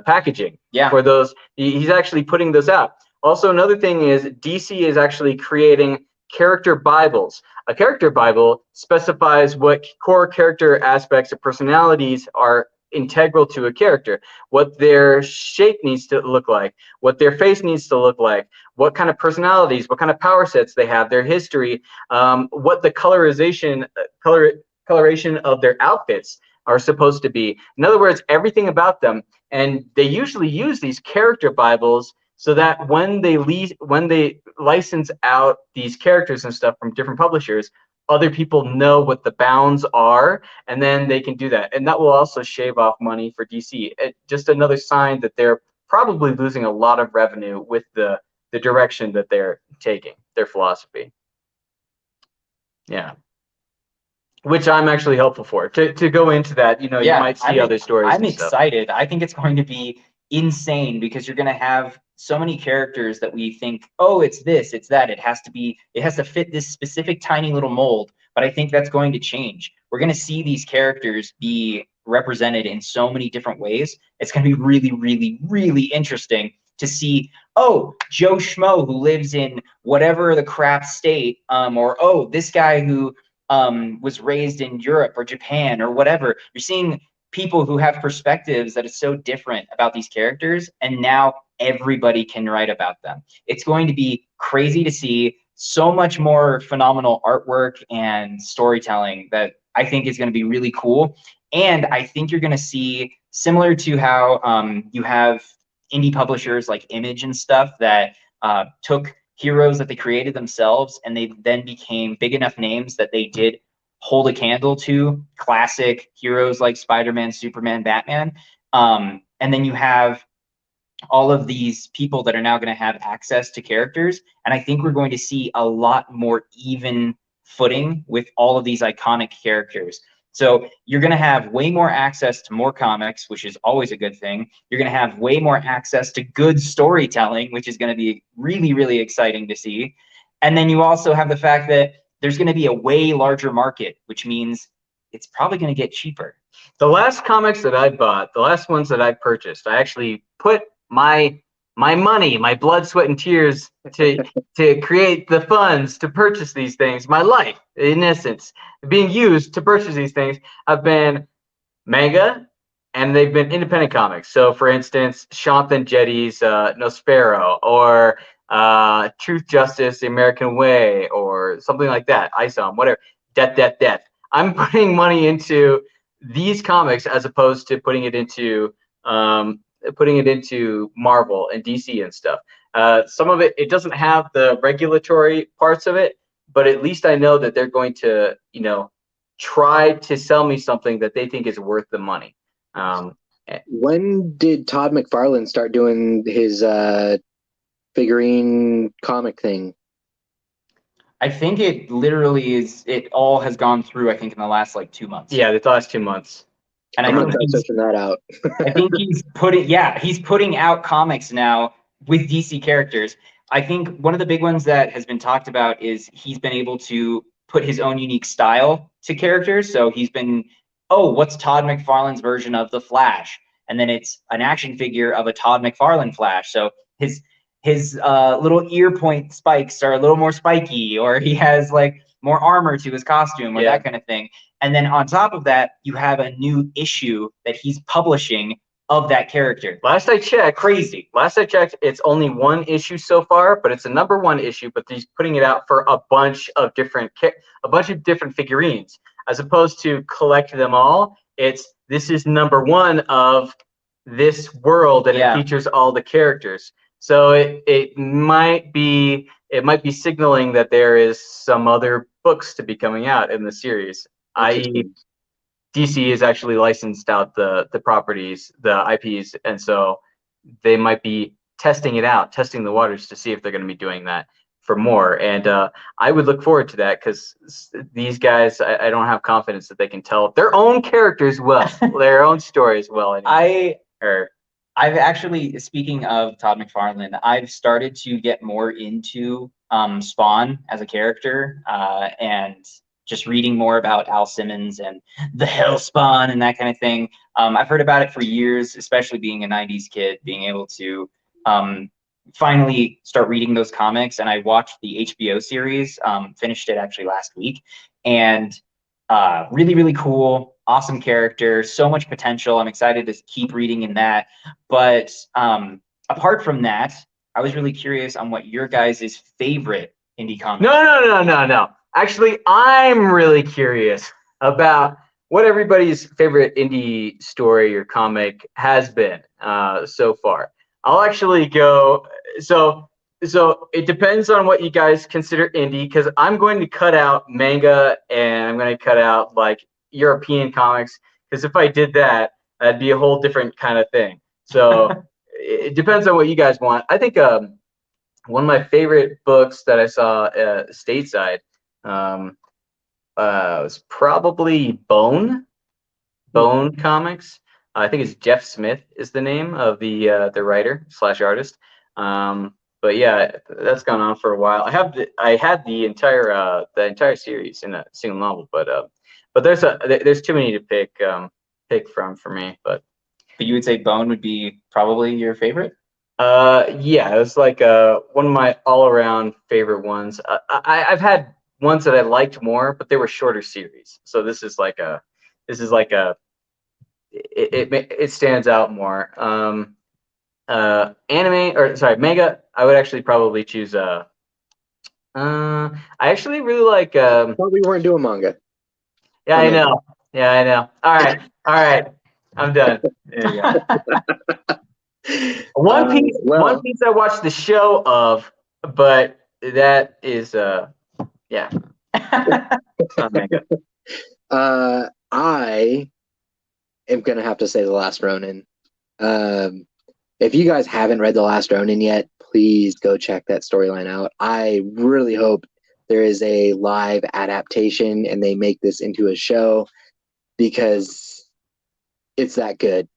packaging. Yeah. For those. He's actually putting those out. Also, another thing is DC is actually creating character Bibles. A character Bible specifies what core character aspects or personalities are integral to a character, what their shape needs to look like, what their face needs to look like, what kind of personalities, what kind of power sets they have, their history, what the coloration of their outfits are supposed to be. In other words, everything about them. And they usually use these character Bibles so that when they license out these characters and stuff from different publishers, other people know what the bounds are, and then they can do that. And that will also shave off money for DC. Just another sign that they're probably losing a lot of revenue with the direction that they're taking, their philosophy. Yeah. Which I'm actually hopeful for. To go into that, you might see other stories. I'm excited. I think it's going to be insane because you're going to have so many characters that we think, oh, it's this, it's that. It has to fit this specific tiny little mold. But I think that's going to change. We're going to see these characters be represented in so many different ways. It's going to be really, really, really interesting to see, oh, Joe Schmo who lives in whatever the crap state, or oh, this guy who was raised in Europe or Japan or whatever. You're seeing people who have perspectives that is so different about these characters, and now everybody can write about them. It's going to be crazy to see so much more phenomenal artwork and storytelling that I think is going to be really cool. And I think you're going to see, similar to how you have indie publishers like Image and stuff that took heroes that they created themselves and they then became big enough names that they did hold a candle to classic heroes like Spider-Man, Superman, Batman. And then you have all of these people that are now going to have access to characters. And I think we're going to see a lot more even footing with all of these iconic characters. So you're going to have way more access to more comics, which is always a good thing. You're going to have way more access to good storytelling, which is going to be really, really exciting to see. And then you also have the fact that there's going to be a way larger market, which means it's probably going to get cheaper. The last comics that I bought, the last ones that I purchased, I actually put my money, my blood, sweat, and tears to create the funds to purchase these things, my life, in essence, being used to purchase these things, have been manga, and they've been independent comics. So, for instance, Shanthan Jetty's Nospero, or Truth, Justice, The American Way, or something like that, ISOM, whatever, Death. I'm putting money into these comics as opposed to putting it into Marvel and DC and stuff. Some of it doesn't have the regulatory parts of it, but at least I know that they're going to, try to sell me something that they think is worth the money. When did Todd McFarlane start doing his figurine comic thing? I think it literally is. It all has gone through, I think, in the last 2 months. Yeah, the last 2 months. And I'm gonna try searching that out. I think he's putting out comics now with DC characters. I think one of the big ones that has been talked about is he's been able to put his own unique style to characters. So he's been, what's Todd McFarlane's version of the Flash? And then it's an action figure of a Todd McFarlane Flash. So his little ear point spikes are a little more spiky, or he has more armor to his costume, or that kind of thing. And then on top of that, you have a new issue that he's publishing of that character. Last I checked, Crazy. it's only one issue so far, but it's a number one issue. But he's putting it out for a bunch of different figurines, as opposed to collect them all. This is number one of this world, and it features all the characters. So it might be signaling that there is some other books to be coming out in the series, i.e. DC has actually licensed out the properties, the IPs, and so they might be testing it out, testing the waters to see if they're going to be doing that for more. And I would look forward to that, because these guys, I don't have confidence that they can tell their own characters well, their own stories well. I've actually, speaking of Todd McFarlane, I've started to get more into Spawn as a character, and just reading more about Al Simmons and the Hellspawn and that kind of thing. I've heard about it for years, especially being a 90s kid, being able to finally start reading those comics. And I watched the HBO series, finished it actually last week, and really, really cool, awesome character, so much potential. I'm excited to keep reading in that. But apart from that, I was really curious on what your guys' favorite indie comic. No. Actually, I'm really curious about what everybody's favorite indie story or comic has been so far. I'll actually go. So it depends on what you guys consider indie, because I'm going to cut out manga and I'm going to cut out like European comics, because if I did that, that'd be a whole different kind of thing. So it depends on what you guys want. I think one of my favorite books that I saw stateside was probably Bone Comics. I think it's Jeff Smith is the name of the writer / artist. But yeah, that's gone on for a while. I had the entire series in a single novel, but there's too many to pick from for me. But you would say Bone would be probably your favorite? Yeah, it's like one of my all-around favorite ones. I've had ones that I liked more, but they were shorter series. So it stands out more. Manga, I would actually probably choose I actually really like I thought we weren't doing manga. Yeah, I know. All right. I'm done. There you go. One Piece I watched the show of, but that is yeah. I am gonna have to say The Last Ronin. If you guys haven't read The Last Ronin yet, please go check that storyline out. I really hope there is a live adaptation and they make this into a show, because it's that good.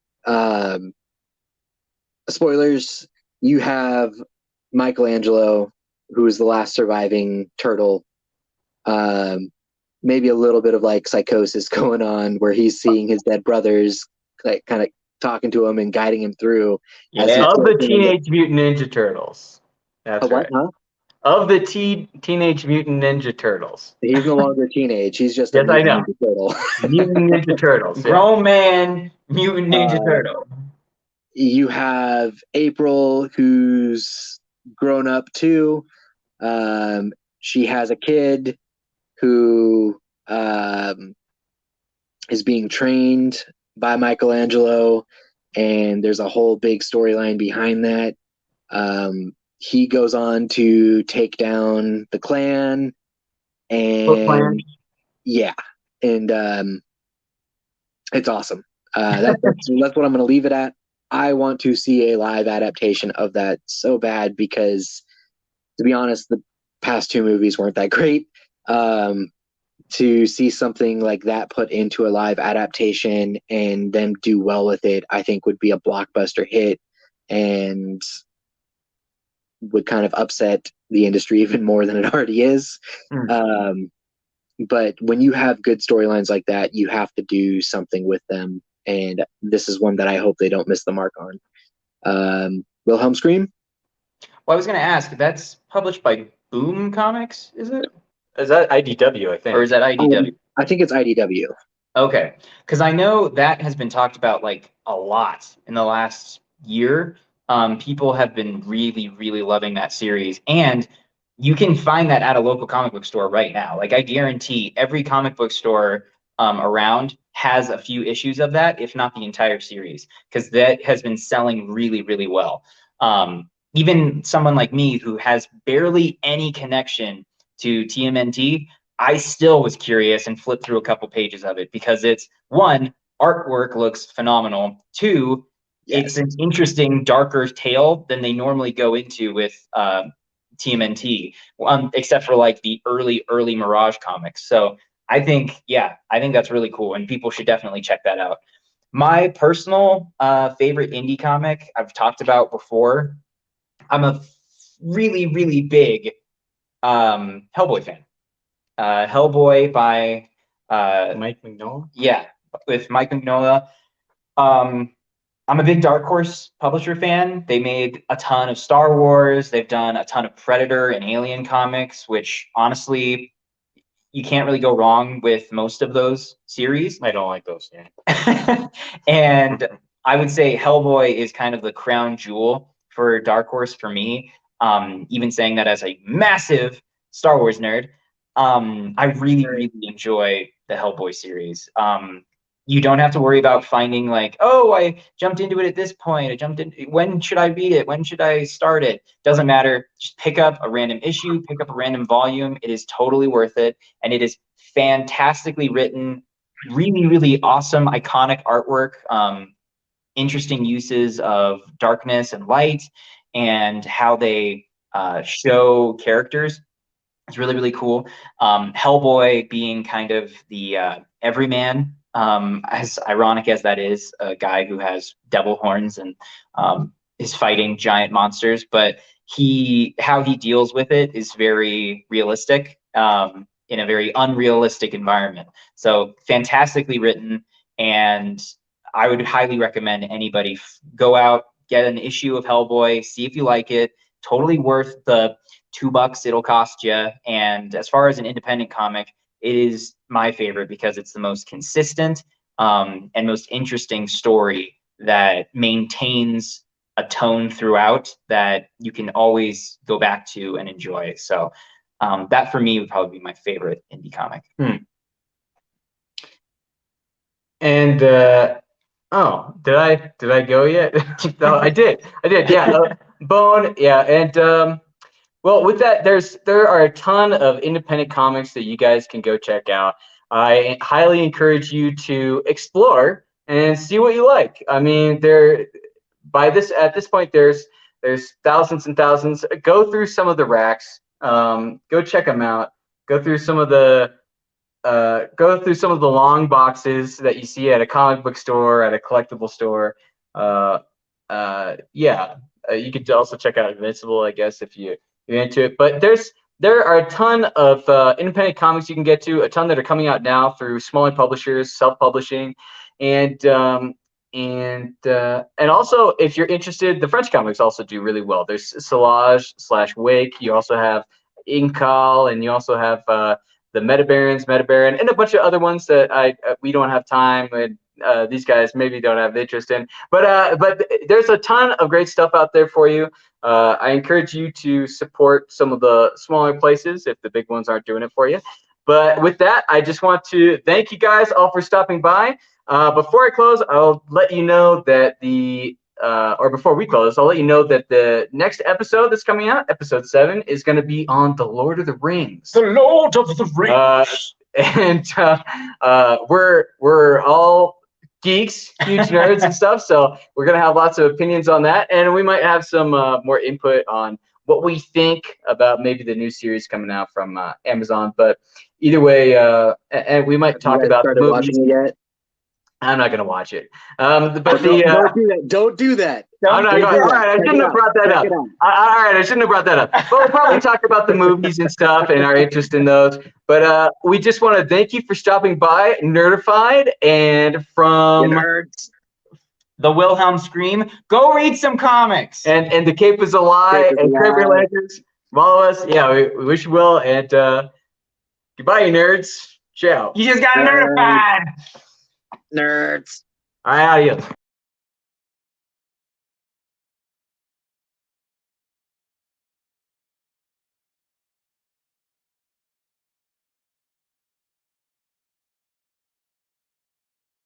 Spoilers, you have Michelangelo, who is the last surviving turtle. Maybe a little bit of like psychosis going on, where he's seeing his dead brothers, like kind of talking to him and guiding him through. Of the Teenage Mutant Ninja Turtles. That's right. Huh? Of the Teenage Mutant Ninja Turtles. He's no longer teenage. He's just a Ninja turtle. Mutant Ninja Turtles. Yeah. Grown man Mutant Ninja Turtle. You have April, who's grown up too. She has a kid who is being trained by Michelangelo, and there's a whole big storyline behind that. He goes on to take down the clan, and yeah, and it's awesome. That's what I'm going to leave it at. I want to see a live adaptation of that so bad, because, to be honest, the past two movies weren't that great. To see something like that put into a live adaptation and them do well with it, I think would be a blockbuster hit and would kind of upset the industry even more than it already is. But when you have good storylines like that, you have to do something with them. And this is one that I hope they don't miss the mark on. Wilhelm Scream? Well, I was going to ask, that's published by Boom Comics, is it? Is that IDW, I think? Or is that IDW? I think it's IDW. Okay, because I know that has been talked about like a lot in the last year. People have been really, really loving that series, and you can find that at a local comic book store right now. Like I guarantee every comic book store around has a few issues of that, if not the entire series, because that has been selling really, really well. Even someone like me who has barely any connection to TMNT, I still was curious and flipped through a couple pages of it because it's one, artwork looks phenomenal. Two, it's Yes. an interesting, darker tale than they normally go into with TMNT, except for like the early Mirage comics. So I think, yeah, I think that's really cool, and people should definitely check that out. My personal favorite indie comic I've talked about before. I'm a really, really big Hellboy fan. Hellboy by Mike Mignola. yeah, with Mike Mignola. Um, I'm a big Dark Horse publisher fan. They made a ton of Star Wars. They've done a ton of Predator and Alien comics, which honestly, you can't really go wrong with most of those series. I don't like those. Yeah. And I would say Hellboy is kind of the crown jewel for Dark Horse for me. Even saying that as a massive Star Wars nerd, I really, really enjoy the Hellboy series. You don't have to worry about finding like, oh, I jumped into it at this point. I jumped in. When should I read it? When should I start it? Doesn't matter. Just pick up a random issue, pick up a random volume. It is totally worth it, and it is fantastically written. Really, really awesome, iconic artwork. Interesting uses of darkness and light, and how they show characters. It's really, really cool. Hellboy being kind of the everyman, as ironic as that is, a guy who has devil horns and is fighting giant monsters, but how he deals with it is very realistic in a very unrealistic environment. So fantastically written, and I would highly recommend anybody go out, get an issue of Hellboy, see if you like it. Totally worth the $2 it'll cost you. And as far as an independent comic, it is my favorite because it's the most consistent and most interesting story that maintains a tone throughout that you can always go back to and enjoy. So that for me would probably be my favorite indie comic. And oh, did I go yet? No, I did. Yeah, Bone. Yeah, and well, with that, there are a ton of independent comics that you guys can go check out. I highly encourage you to explore and see what you like. I mean, at this point, there's thousands and thousands. Go through some of the racks. Go check them out. Go through some of the long boxes that you see at a comic book store, at a collectible store. You could also check out Invincible, I guess, if you're into it. But there are a ton of independent comics you can get to, a ton that are coming out now through smaller publishers, self-publishing, and also if you're interested, the French comics also do really well. There's Solage/Wake. You also have Incal, and you also have the Metabaron, and a bunch of other ones that we don't have time, and these guys maybe don't have interest in. But there's a ton of great stuff out there for you. I encourage you to support some of the smaller places if the big ones aren't doing it for you. But with that, I just want to thank you guys all for stopping by. Before I close, I'll let you know that before we close, I'll let you know that the next episode that's coming out, episode 7, is going to be on the Lord of the Rings. The Lord of the Rings. We're all geeks, huge nerds and stuff, so we're going to have lots of opinions on that, and we might have some more input on what we think about maybe the new series coming out from Amazon. But either way, and we might talk about the movies. Watching it yet? I'm not going to watch it. Don't do that. Don't do that. I'm not going. All right, I shouldn't have brought that up. I shouldn't have brought that up. But we'll probably talk about the movies and stuff and our interest in those. But we just want to thank you for stopping by, Nerdifyed, and from the Wilhelm Scream. Go read some comics. And the Cape is a Lie, and Kramer Lanterns. Follow us. Yeah, we wish you well. And goodbye, you nerds. Ciao. You just got Nerd. nerdified. Nerds. All right, adios.